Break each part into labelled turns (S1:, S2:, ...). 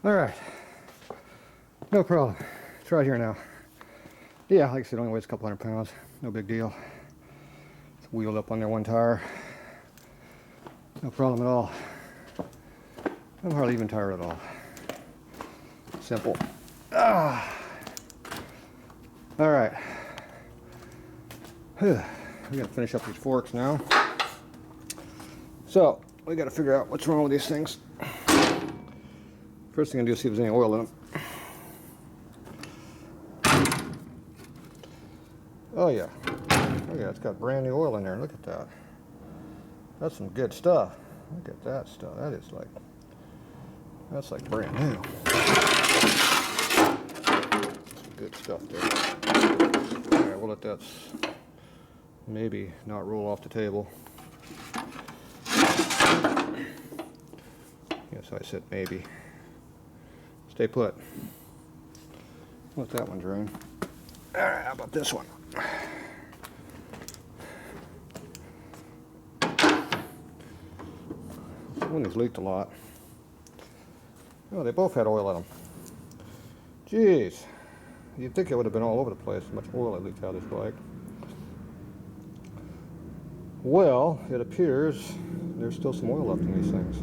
S1: Alright. No problem. It's right here now. Yeah, like I said, only weighs a couple 100 pounds. No big deal. It's wheeled up on there one tire. No problem at all. I'm hardly even tired at all. Simple. Alright. We gotta finish up these forks now. So, we gotta figure out what's wrong with these things. First thing I'm gonna do is see if there's any oil in them. Oh yeah. Oh yeah, it's got brand new oil in there. Look at that. That's some good stuff. Look at that stuff. That is like, that's like brand new. Some good stuff there. Alright, we'll let that maybe not roll off the table. Yes, I said maybe. Stay put. Let that one drain. Alright, how about this one? One has leaked a lot. Oh, they both had oil in them. Jeez. You'd think it would have been all over the place, so much oil that leaked out of this bike. Well, it appears there's still some oil left in these things.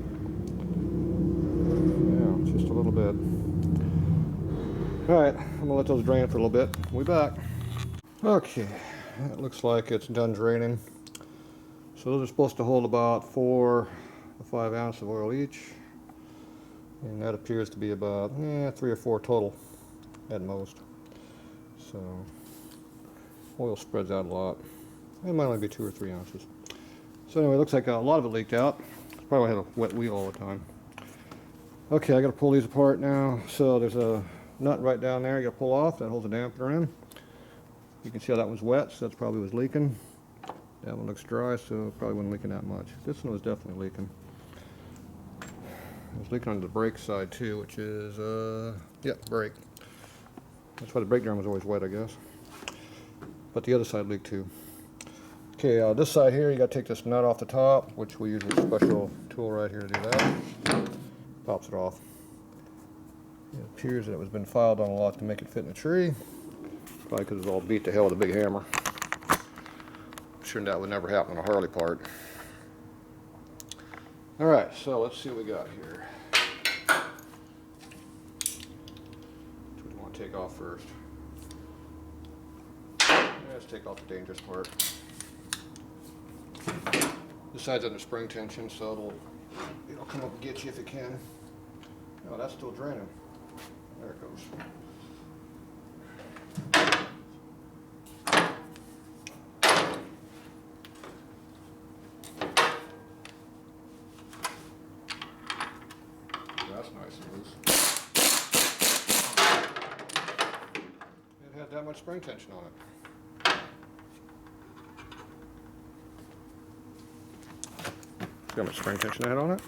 S1: Yeah, just a little bit. Alright, I'm going to let those drain for a little bit. We'll be back. Okay, it looks like it's done draining. So those are supposed to hold about 4 to 5 ounces of oil each. And that appears to be about 3 or 4 total at most. So oil spreads out a lot. It might only be 2 or 3 ounces. So anyway, it looks like a lot of it leaked out. Probably had a wet wheel all the time. Okay, I got to pull these apart now. So there's a nut right down there you got to pull off. That holds a dampener in. You can see how that one's wet, so that's probably was leaking. That one looks dry, so it probably wasn't leaking that much. This one was definitely leaking. It was leaking on the brake side too, which is, brake. That's why the brake drum was always wet, I guess. But the other side leaked too. Okay, this side here, you got to take this nut off the top, which we use a special tool right here to do that. Pops it off. It appears that it was been filed on a lot to make it fit in a tree. Probably because it was all beat to hell with a big hammer. I'm sure that would never happen on a Harley part. Alright, so let's see what we got here. What do we want to take off first? Let's take off the dangerous part. This side's under spring tension, so it'll come up and get you if it can. No, that's still draining. There it goes. That's nice and loose. It had that much spring tension on it. See how much spring tension it had on it?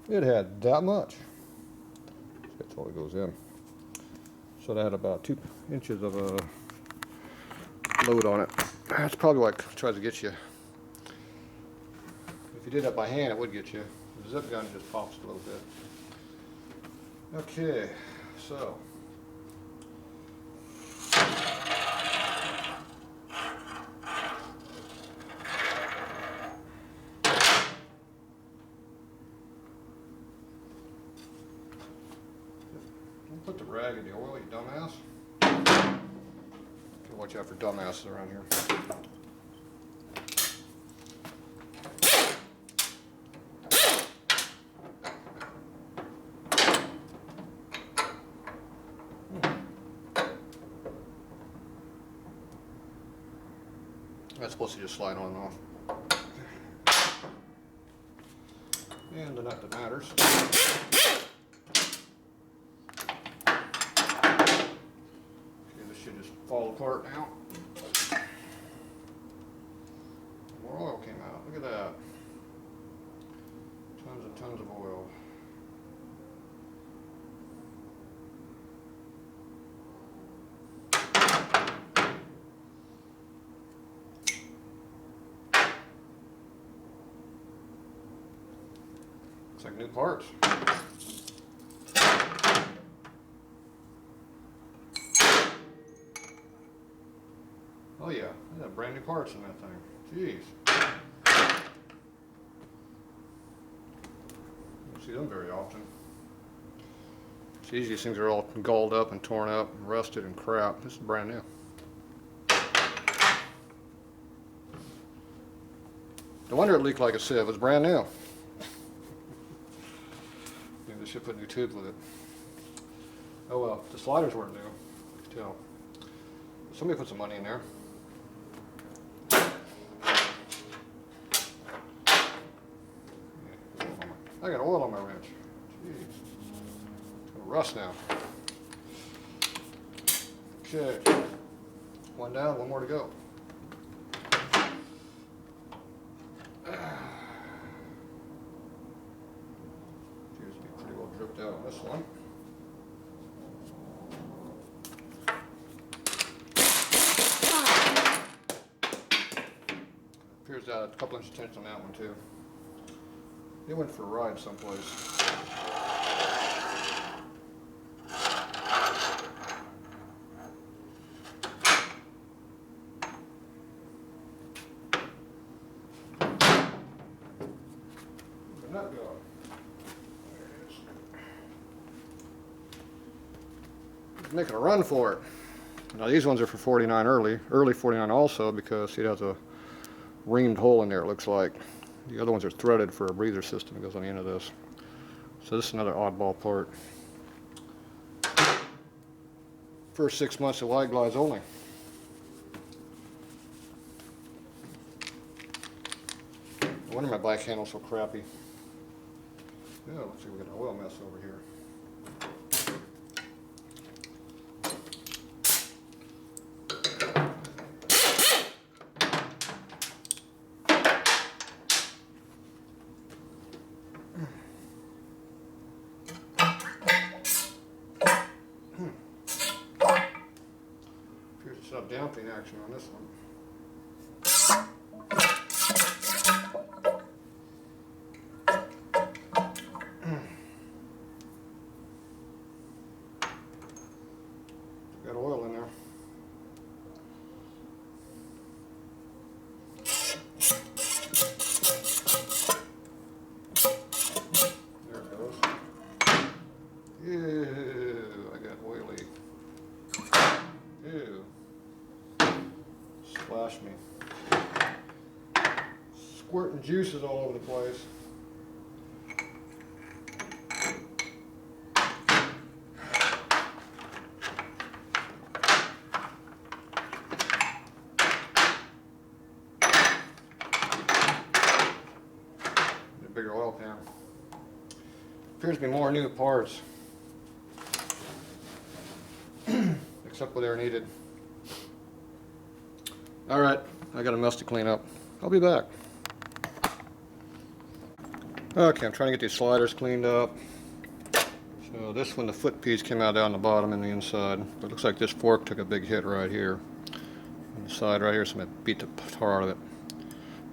S1: It had that much. That's all it goes in. So that had about 2 inches of a load on it. That's probably what tries to get you. If you did that by hand, it would get you. The zip gun just pops a little bit. Okay, so. Put the rag in the oil, you dumbass. Okay, watch out for dumbasses around here. That's supposed to just slide on and off. And the nut that matters. Should just fall apart now. More oil came out. Look at that. Tons and tons of oil. Looks like new parts. Oh yeah, they have brand new parts in that thing. Jeez. Don't see them very often. Geez, these things are all galled up and torn up and rusted and crap. This is brand new. No wonder it leaked like a sieve. It's brand new. Maybe they should put new tubes with it. Oh well, the sliders weren't new. You can tell. Somebody put some money in there. I got oil on my wrench. Jeez. It's gonna rust now. Okay. One down, one more to go. Appears to be pretty well dripped out on this one. Appears to have a couple inches tension on that one too. They went for a ride someplace. Where'd that go? There it is. He's making a run for it. Now these ones are for 49 early 49 also, because it has a reamed hole in there, it looks like. The other ones are threaded for a breather system that goes on the end of this. So this is another oddball part. First 6 months of wide glides only. No wonder my bike handle's so crappy. Yeah, let's see, we got an oil mess over here. Appears to set up damping action on this one. Got oil in there. There it goes. Ew, I got oily. Ew. Splash me. Squirting juices all over the place. A bigger oil pan. Appears to be more new parts. Except where they're needed. Alright, I got a mess to clean up. I'll be back. Okay, I'm trying to get these sliders cleaned up. So this one, the foot piece came out down the bottom and the inside. But it looks like this fork took a big hit right here. On the side right here, somebody beat the tar out of it.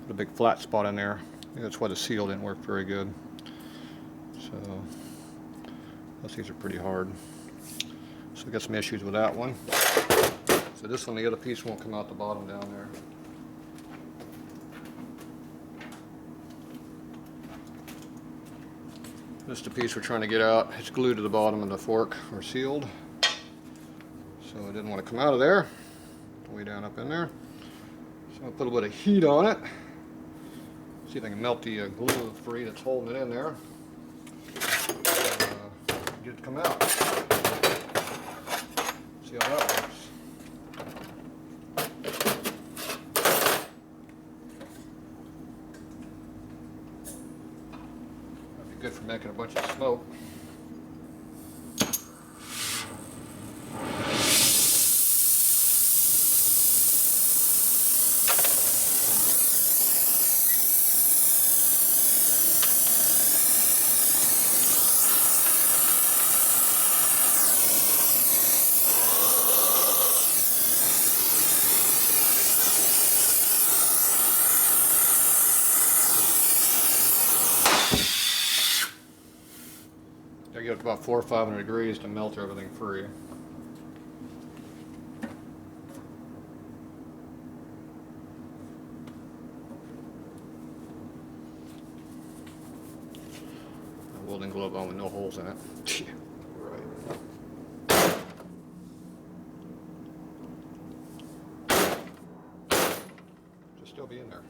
S1: Put a big flat spot in there. I think that's why the seal didn't work very good. So, these are pretty hard. So we got some issues with that one. So this one, the other piece won't come out the bottom down there. This is the piece we're trying to get out. It's glued to the bottom of the fork, or sealed. So it didn't want to come out of there. Way down up in there. So I'll put a bit of heat on it. See if I can melt the glue free that's holding it in there. Get it to come out. See how that works. That'd be good for making a bunch of smoke. I get up to about 400 or 500 degrees to melt everything free. welding glove on with no holes in it. Right. Just still be in there.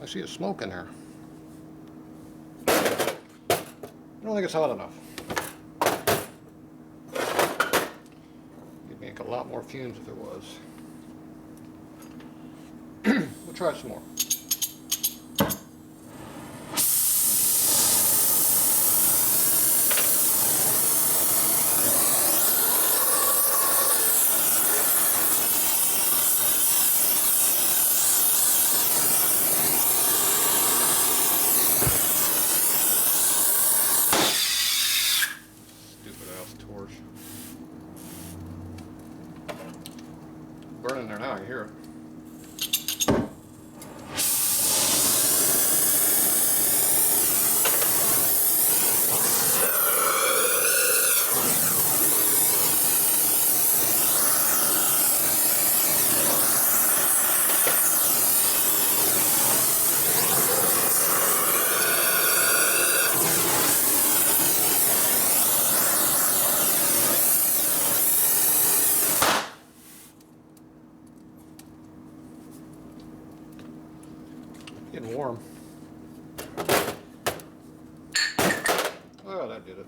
S1: I see a smoke in there. I don't think it's hot enough. You'd make a lot more fumes if it was. We'll try some more. Burning there now, you hear it. Getting warm. Oh, that did it.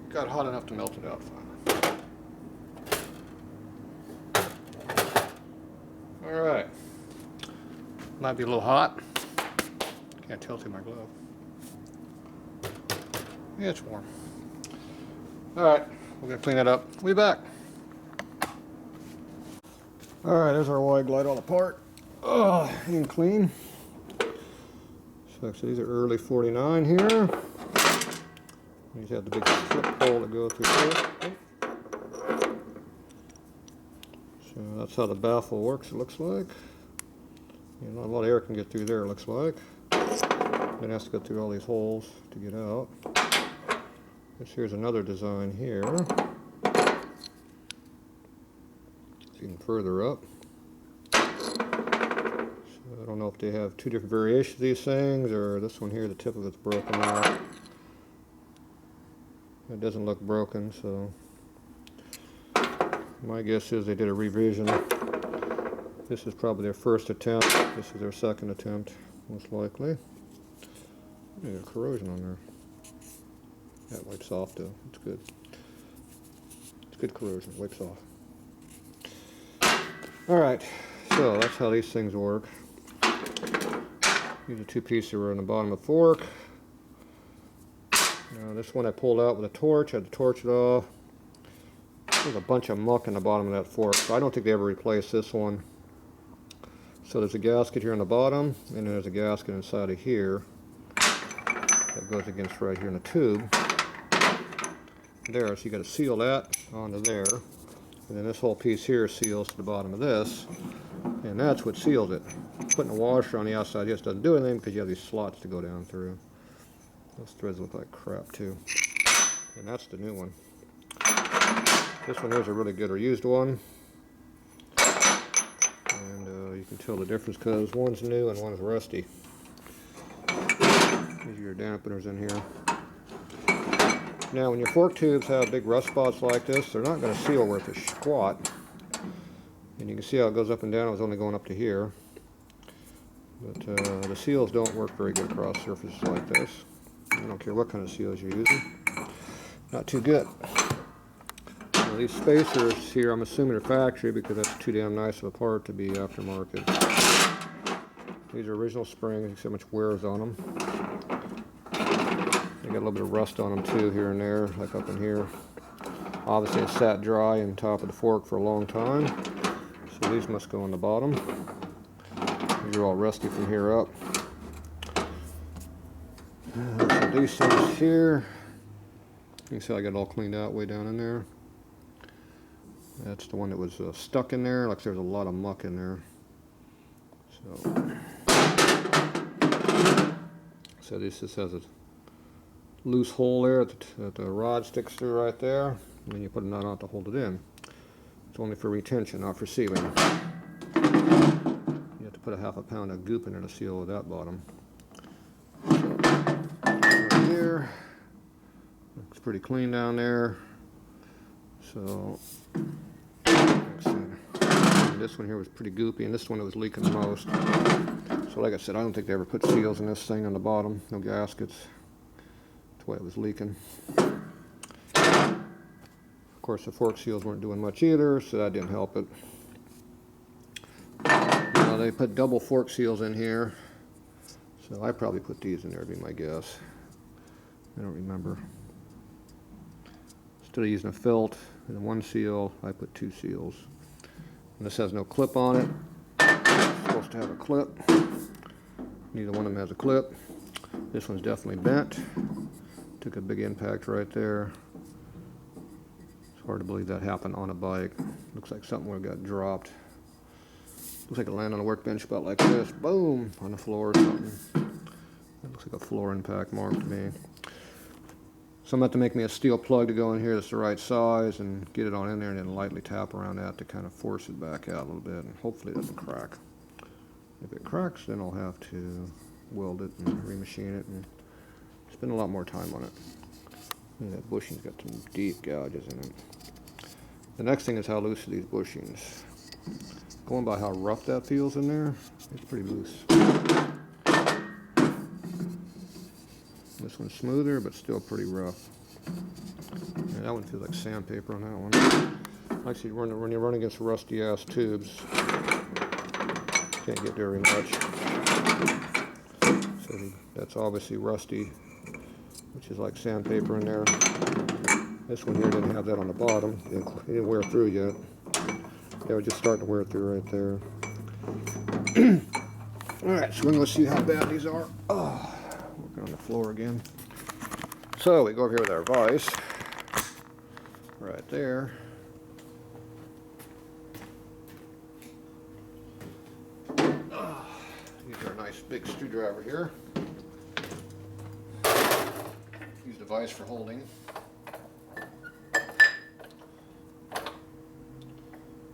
S1: Got hot enough to melt it out finally. Alright. Might be a little hot. Can't tell through my glove. Yeah, it's warm. Alright, we're going to clean it up. We'll be back. Alright, there's our wide glide all apart. Oh, and clean. So these are early 49 here. These have the big slip hole that goes through here. So that's how the baffle works, it looks like. You know, a lot of air can get through there, it looks like. Then it has to go through all these holes to get out. Here's another design here. Even further up. So I don't know if they have two different variations of these things, or this one here, the tip of it's broken off. It doesn't look broken, so my guess is they did a revision. This is probably their first attempt. This is their second attempt, most likely. There's corrosion on there. That wipes off though. It's good. It's good corrosion. It wipes off. Alright, so that's how these things work. These are two pieces that were on the bottom of the fork. Now this one I pulled out with a torch. I had to torch it off. There's a bunch of muck in the bottom of that fork, so I don't think they ever replaced this one. So there's a gasket here on the bottom, and then there's a gasket inside of here that goes against right here in the tube. There, so you got to seal that onto there. And then this whole piece here seals to the bottom of this, and that's what seals it. Putting a washer on the outside just doesn't do anything because you have these slots to go down through. Those threads look like crap too. And that's the new one. This one here is a really good or used one. And you can tell the difference because one's new and one's rusty. These are your dampeners in here. Now when your fork tubes have big rust spots like this, they're not going to seal worth a squat. And you can see how it goes up and down. It was only going up to here. But the seals don't work very good across surfaces like this. I don't care what kind of seals you're using. Not too good. Now these spacers here, I'm assuming they're factory because that's too damn nice of a part to be aftermarket. These are original springs. You can see how much wear is on them. They got a little bit of rust on them too, here and there, like up in here. Obviously it sat dry on top of the fork for a long time, so these must go on the bottom. These are all rusty from here up. So these things here, you can see I got it all cleaned out way down in there. That's the one that was stuck in there, like there's a lot of muck in there. So this just has a loose hole there that the rod sticks through right there, and then you put a nut on it to hold it in. It's only for retention, not for sealing. You have to put a half a pound of goop in there to seal that bottom. So, right there, looks pretty clean down there. So, like I said, this one here was pretty goopy, and this one was leaking the most. So like I said, I don't think they ever put seals in this thing on the bottom, no gaskets. That's why it was leaking. Of course, the fork seals weren't doing much either, so that didn't help it. Now they put double fork seals in here, so I probably put these in there, would be my guess. I don't remember. Instead of using a felt and one seal, I put 2 seals. And this has no clip on it. It's supposed to have a clip. Neither one of them has a clip. This one's definitely bent. Took a big impact right there. It's hard to believe that happened on a bike. Looks like something would have got dropped. Looks like it landed on a workbench about like this. Boom! On the floor or something. That looks like a floor impact mark to me. So I'm going to have to make me a steel plug to go in here that's the right size and get it on in there and then lightly tap around that to kind of force it back out a little bit, and hopefully it doesn't crack. If it cracks, then I'll have to weld it and remachine it and spend a lot more time on it. Yeah, that bushing's got some deep gouges in it. The next thing is how loose are these bushings. Going by how rough that feels in there, it's pretty loose. This one's smoother, but still pretty rough. Yeah, that one feels like sandpaper on that one. Actually, when you run against rusty ass tubes, can't get very much. So that's obviously rusty, which is like sandpaper in there. This one here didn't have that on the bottom. It didn't wear through yet. They were just starting to wear through right there. Alright, so we're going to see how bad these are. Oh, working on the floor again. So we go over here with our vise. Right there. Use our nice big screwdriver here. Use the vise for holding.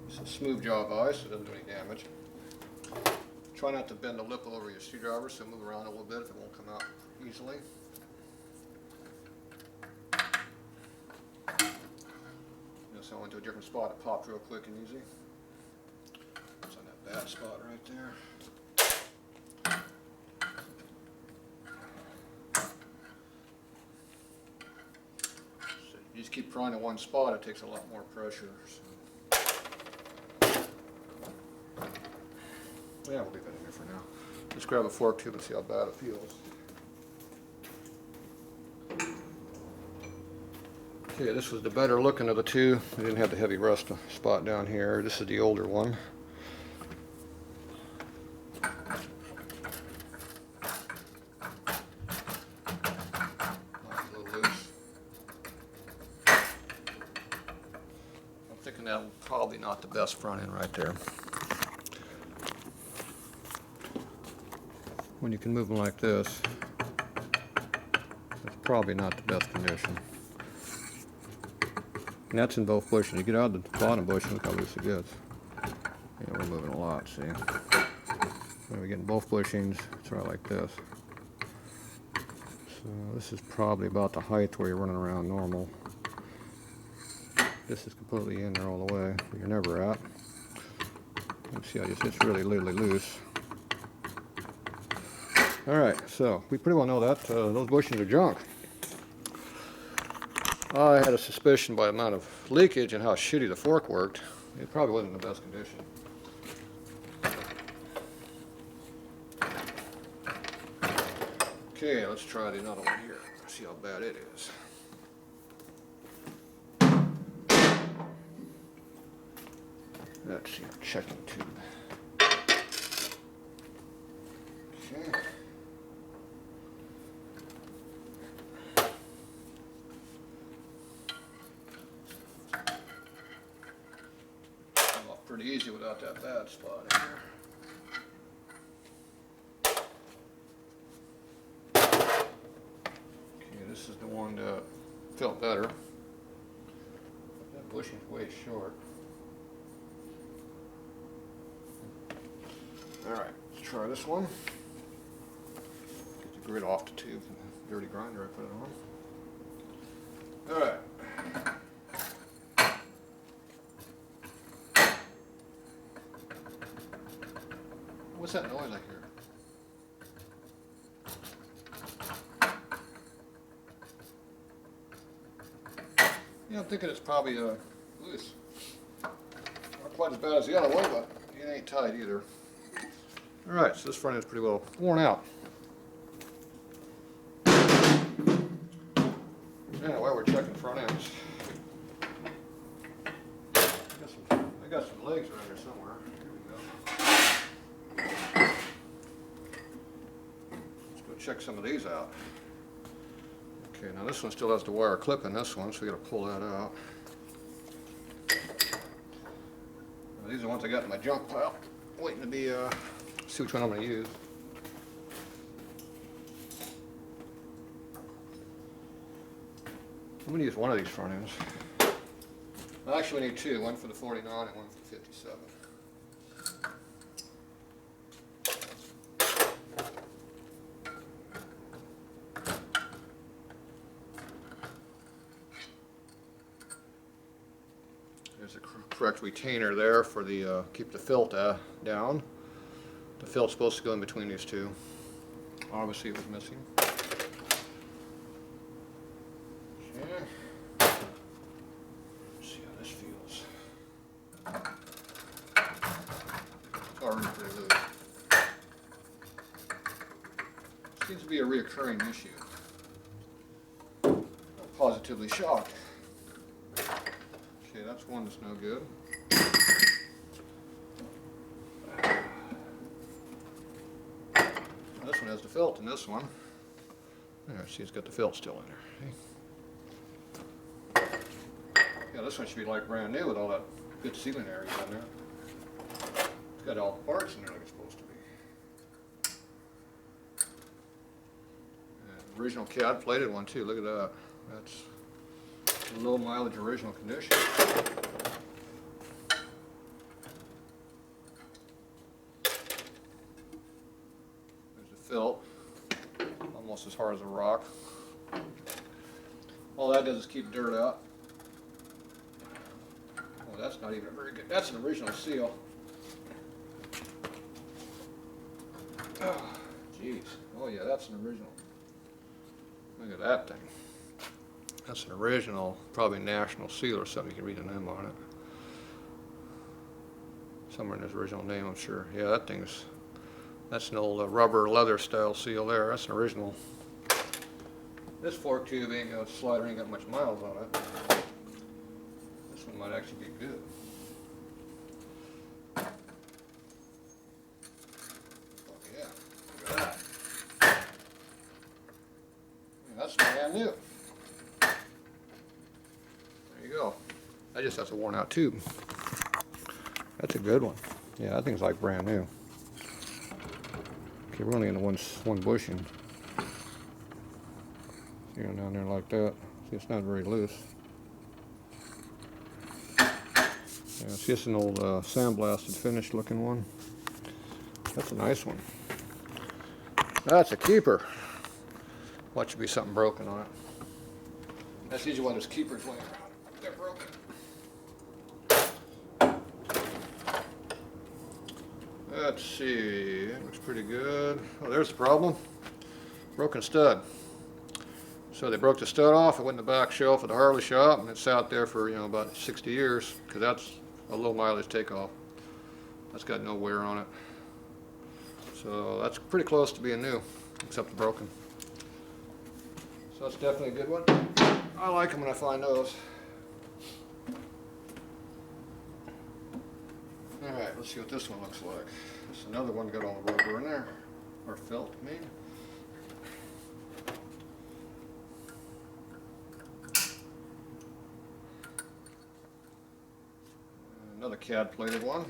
S1: It's a smooth jaw vise, so it doesn't do any damage. Try not to bend the lip over your screwdriver, so move around a little bit if it won't come out easily. So I went to a different spot, it popped real quick and easy. It's on that bad spot right there. So you just keep prying in one spot, it takes a lot more pressure. So. Yeah, we'll leave that in there for now. Just grab a fork tube and see how bad it feels. Okay, this was the better looking of the two. I didn't have the heavy rust spot down here. This is the older one. A little loose. I'm thinking that will probably not the best front end right there. When you can move them like this, it's probably not the best condition. And that's in both bushings. You get out of the bottom bushing, look how loose it gets. Yeah, we're moving a lot, see. When we get in both bushings, it's right like this. So this is probably about the height where you're running around normal. This is completely in there all the way, where you're never at. You see how it's really loose. Alright, so we pretty well know that those bushings are junk. I had a suspicion by the amount of leakage and how shitty the fork worked. It probably wasn't in the best condition. Okay, let's try the another one here. See how bad it is. Let's see, checking tube. Okay. Pretty easy without that bad spot in here. Okay, this is the one that felt better. That bushing's way short. Alright, let's try this one. Get the grit off the tube from the dirty grinder I put it on. Alright. What's that noise I hear? Yeah, I'm thinking it's probably loose. Not quite as bad as the other one, but it ain't tight either. Alright, so this front end's pretty well worn out. Yeah, while we're checking front ends, I got some legs around here somewhere. Here we go. Let's go check some of these out. Okay, now this one still has the wire clip in this one, so we got to pull that out. Now, these are the ones I got in my junk pile, waiting to be see which one I'm going to use. I'm going to use one of these front ends. Actually, we need two, one for the 49 and one for the 57. There's a correct retainer there for the keep the filt down. The filt's supposed to go in between these two. Obviously it was missing. Okay. Let's see how this feels. It's already pretty loose. Seems to be a reoccurring issue. I'm positively shocked. Okay, that's one that's no good. This one has the felt in this one. There, see, it's got the felt still in there. Yeah, this one should be like brand new with all that good sealing area in there. It's got all the parts in there like it's supposed to be. And original CAD plated one too. Look at that. That's a low mileage original condition. Felt almost as hard as a rock. All that does is keep dirt out. Oh, that's not even very good. That's an original seal. Oh, jeez. Oh yeah, that's an original. Look at that thing. That's an original, probably National Seal or something. You can read the name on it. Somewhere in his original name, I'm sure. Yeah, that thing's. That's an old rubber leather style seal there. That's an original. This fork tube ain't got a slider, ain't got much miles on it. This one might actually be good. Oh yeah, look at that. Yeah, that's brand new. There you go. That just has a worn out tube. That's a good one. Yeah, that thing's like brand new. Okay, we're only in the one bushing. See, down there like that. See, it's not very loose. Yeah, it's just an old sandblasted finished looking one. That's a nice one. That's a keeper. Watch it be something broken on it. That's usually why there's keepers laying around. They're broken. Let's see, it looks pretty good. Oh, there's the problem. Broken stud. So they broke the stud off. It went in the back shelf of the Harley shop, and it's out there for about 60 years because that's a low mileage takeoff. That's got no wear on it. So that's pretty close to being new, except the broken. So that's definitely a good one. I like them when I find those. Alright, let's see what this one looks like. This is another one got all the rubber in there. Or felt, I mean. Another CAD plated one.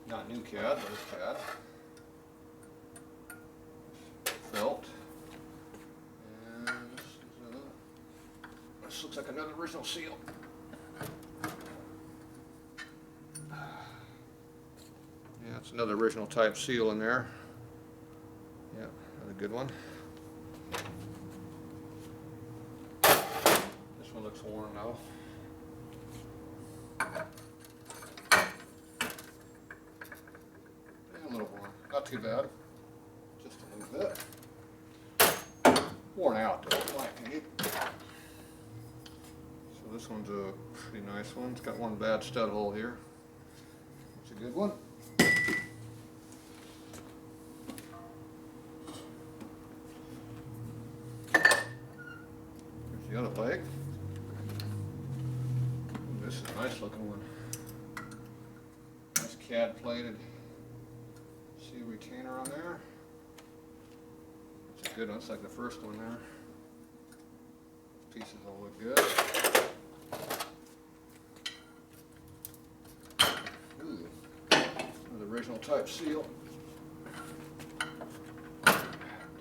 S1: Not new CAD, but it's CAD. Felt. And This looks like another original seal. Yeah, it's another original type seal in there. Yeah, another good one. This one looks worn though. Yeah, a little worn. Not too bad. Just a little bit. Worn out though, in my opinion. So this one's a pretty nice one. It's got one bad stud hole here. It's a good one. Here's the other leg. Ooh, this is a nice looking one. Nice CAD plated seal retainer on there. It's a good one. It's like the first one there. Pieces all look good. Ooh, the original type seal.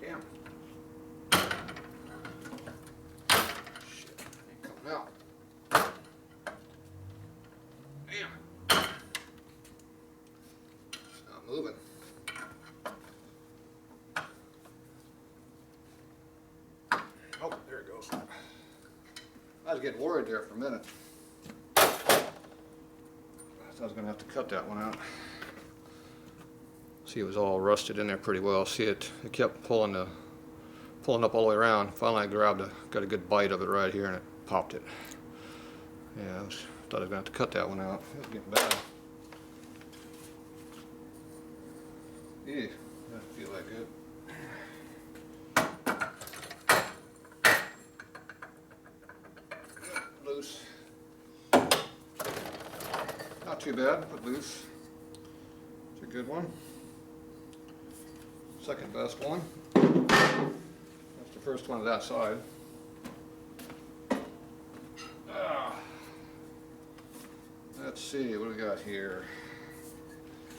S1: Damn. Shit, ain't coming out. Damn. It's not moving. Oh, there it goes. I was getting worried there for a minute. I thought I was going to have to cut that one out. See, it was all rusted in there pretty well. See, it kept pulling up all the way around. Finally, I got a good bite of it right here, and it popped it. Yeah, thought I was going to have to cut that one out. It was getting bad. Yeah, doesn't feel that good. Loose. Not too bad, but loose. It's a good one. Second best one. That's the first one of that side. Let's see, what do we got here?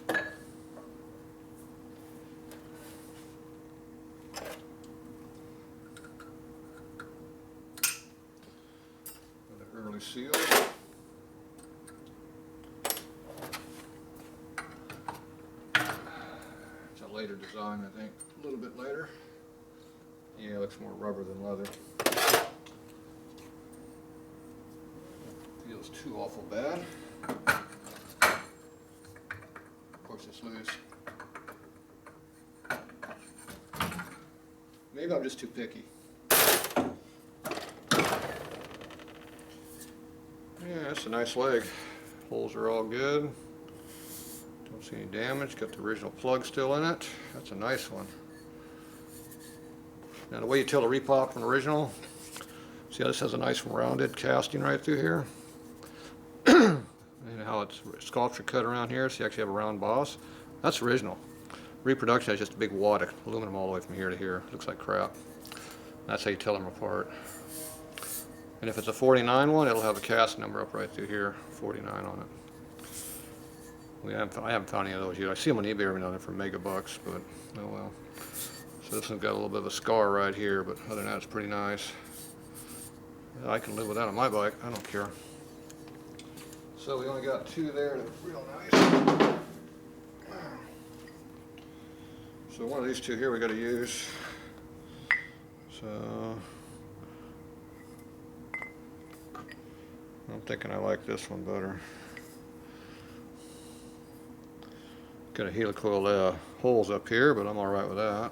S1: Another early seal. Later design, I think, a little bit later. Yeah, it looks more rubber than leather. Feels too awful bad. Of course, it's loose. Maybe I'm just too picky. Yeah, that's a nice leg. Holes are all good. Don't see any damage. Got the original plug still in it. That's a nice one. Now the way you tell the repop from the original, see how this has a nice rounded casting right through here? And how it's sculpture cut around here, so you actually have a round boss. That's original. Reproduction has just a big wad of aluminum all the way from here to here. Looks like crap. That's how you tell them apart. And if it's a 49 one, it'll have a cast number up right through here, 49 on it. I haven't found any of those yet. I see them on eBay every now and then for mega bucks, but oh well. So this one's got a little bit of a scar right here, but other than that, it's pretty nice. I can live with that on my bike. I don't care. So we only got two there that are real nice. So one of these two here we got to use. So I'm thinking I like this one better. Got a helicoil holes up here, but I'm alright with that.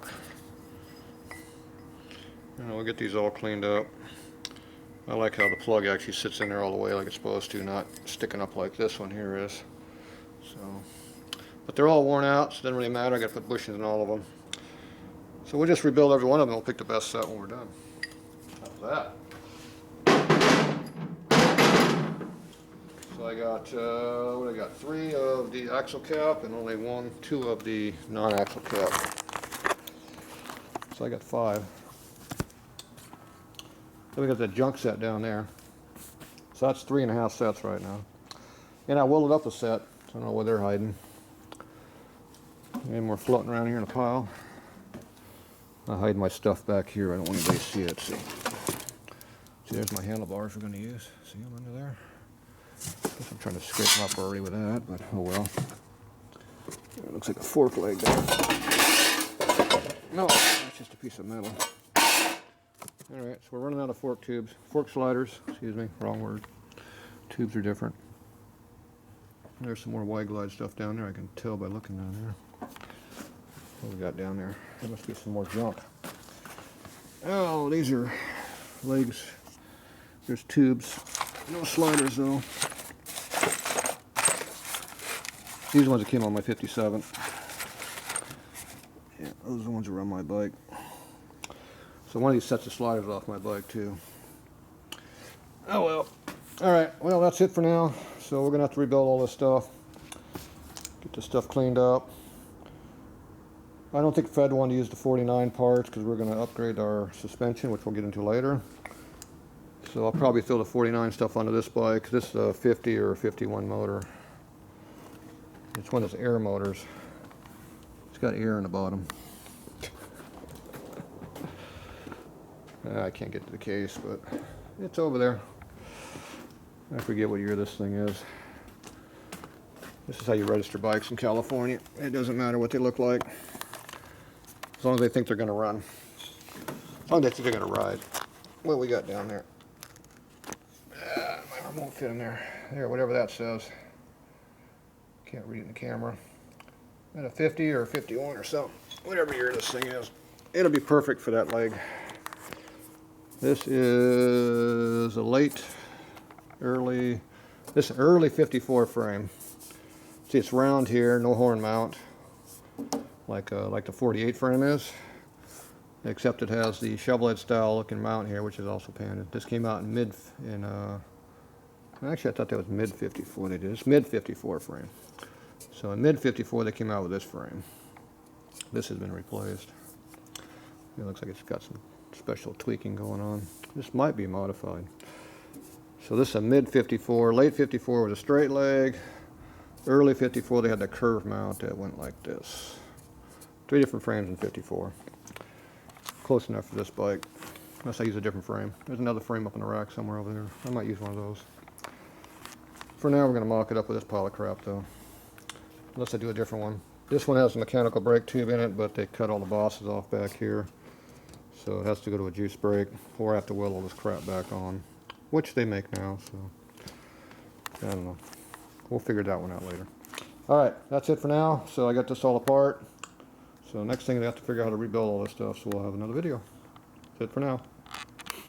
S1: And we'll get these all cleaned up. I like how the plug actually sits in there all the way like it's supposed to, not sticking up like this one here is. So, but they're all worn out, so it doesn't really matter. I got to put bushings in all of them. So we'll just rebuild every one of them. We'll pick the best set when we're done. How's that? So I got, what I got? 3 of the axle cap and only 2 of the non-axle cap. So I got 5. Then we got the junk set down there. So that's 3.5 sets right now. And I welded up a set. So I don't know where they're hiding. Any more floating around here in a pile. I hide my stuff back here. I don't want anybody to see it. So See, there's my handlebars we're going to use. See them under there? Guess I'm trying to scrape them up already with that, but oh well. It looks like a fork leg there. No, that's just a piece of metal. Alright, so we're running out of fork tubes. Fork sliders, excuse me, wrong word. Tubes are different. There's some more wide glide stuff down there, I can tell by looking down there. What we got down there? There must be some more junk. Oh, these are legs. There's tubes. No sliders though. These ones that came on my 57. Yeah, those are the ones that are on my bike. So one of these sets of sliders off my bike too. Oh well. Alright, well that's it for now. So we're going to have to rebuild all this stuff. Get this stuff cleaned up. I don't think Fred wanted to use the 49 parts because we're going to upgrade our suspension, which we'll get into later. So I'll probably throw the 49 stuff onto this bike. This is a 50 or a 51 motor. It's one of those air motors. It's got air in the bottom. I can't get to the case, but it's over there. I forget what year this thing is. This is how you register bikes in California. It doesn't matter what they look like, as long as they think they're going to run. As long as they think they're going to ride. What we got down there? My arm won't fit in there. There, whatever that says. Can't read it in the camera. Is that a 50 or a 51 or something? Whatever year this thing is. It'll be perfect for that leg. This is a early 54 frame. See, it's round here, no horn mount, like the 48 frame is, except it has the shovelhead style looking mount here, which is also painted. This came out in actually I thought that was mid 54 they did. It's mid 54 frame. So in mid 54 they came out with this frame. This has been replaced. It looks like it's got some special tweaking going on. This might be modified. So this is a mid 54. Late 54 was a straight leg. Early 54 they had the curve mount that went like this. 3 different frames in 54. Close enough for this bike, unless I use a different frame. There's another frame up in the rack somewhere over there. I might use one of those. For now we're going to mock it up with this pile of crap though, unless I do a different one. This one has a mechanical brake tube in it, but they cut all the bosses off back here. So it has to go to a juice brake, or I have to weld all this crap back on, which they make now, so I don't know. We'll figure that one out later. Alright, that's it for now. So I got this all apart. So next thing I have to figure out how to rebuild all this stuff, so we'll have another video. That's it for now.